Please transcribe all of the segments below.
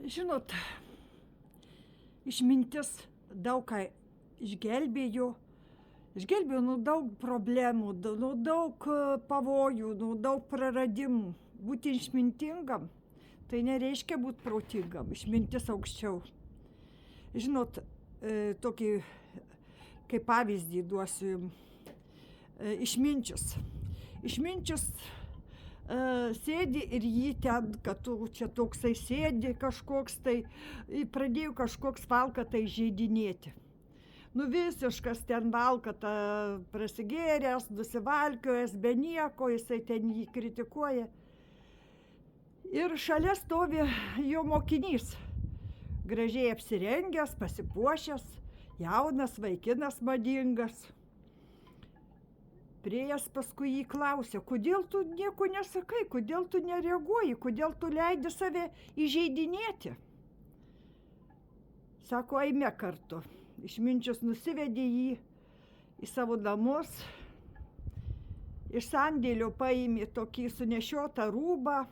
Žinot, išmintis daug ką išgelbėjo. Išgelbėjo nuo daug problemų, nuo daug pavojų, nuo daug praradimų. Būti išmintingam, tai nereiškia būti protingam. Išmintis aukščiau. Žinot, tokį kaip pavyzdį duosiu jums. Išminčius. Išminčius sėdi ir jį ten, kad tu čia toksai sėdi kažkoks tai, pradėjo kažkoks valkata įžeidinėti. Nu visiškas ten valkata prasigėręs, nusivalkiojęs, be nieko, jisai ten jį kritikuoja. Ir šalia stovi jo mokinys, gražiai apsirengęs, pasipuošęs, jaunas vaikinas madingas. Priėjęs paskui jį klausė, kodėl tu nieko nesakai, kodėl tu nereaguoji, kodėl tu leidi save įžeidinėti. Sako, eime kartu. Išminčius nusivedė jį į savo namus, iš sandėlio paėmė tokį sunešiotą rūbą,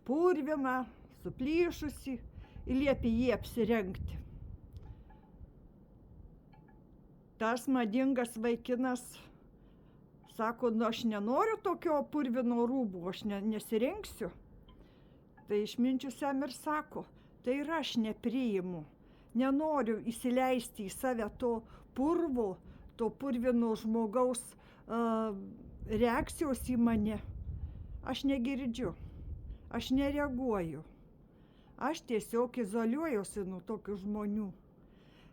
purviną, suplyšusi ir liepė jį apsirengti. Tas madingas vaikinas sako, nu aš nenoriu tokio purvino rūbų, aš nesirengsiu. Tai išminčius jam ir sako, tai ir aš nepriimu, nenoriu įsileisti į save to purvo, to purvino žmogaus reakcijos į mane. Aš negirdžiu, aš nereaguoju, aš tiesiog izoliuojuosi nuo tokių žmonių.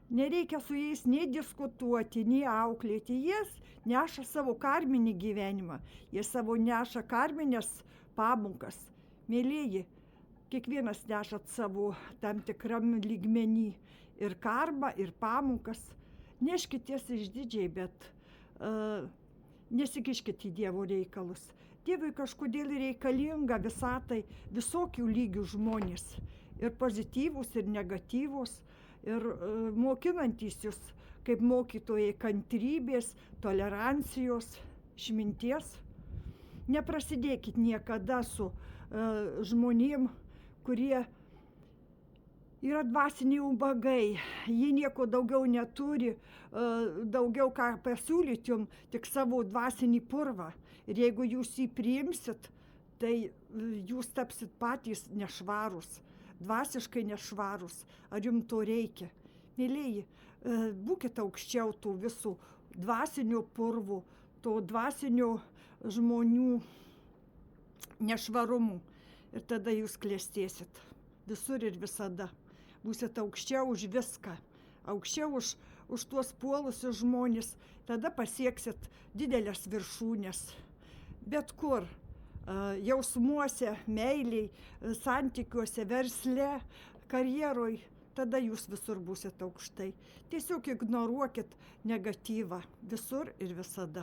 Nereikia su jais nei diskutuoti, nei auklėti. Jie neša savo karminį gyvenimą, jie savo neša karminės pamokas. Mėlyji, kiekvienas nešat savo tam tikram lygmenį ir karmą, ir pamokas. Neškitės išdidžiai, bet nesikiškit į Dievo reikalus. Dievui kažkodėl reikalinga visatai visokių lygių žmonės. Ir pozityvūs, ir negatyvūs. Ir mokinantys jūs kaip mokytojai kantrybės, tolerancijos, išminties. Neprasidėkit niekada su žmonėm, kurie yra dvasiniai ubagai. Jie nieko daugiau neturi, daugiau ką pasiūlyti jums, tik savo dvasinį purvą. Ir jeigu jūs jį priimsit, tai jūs tapsit patys nešvarūs. Dvasiškai nešvarus, ar jums to reikia. Mėlyji, būkite aukščiau tų visų dvasinių purvų, to dvasinio žmonių nešvarumų. Ir tada jūs klestėsit visur ir visada. Būsit aukščiau už viską, aukščiau už tuos puolusius žmonės. Tada pasieksit didelės viršūnės. Bet kur. Jausmuose, meiliai, santykiuose, versle, karjeroj, tada jūs visur būsit aukštai. Tiesiog ignoruokit negatyvą visur ir visada.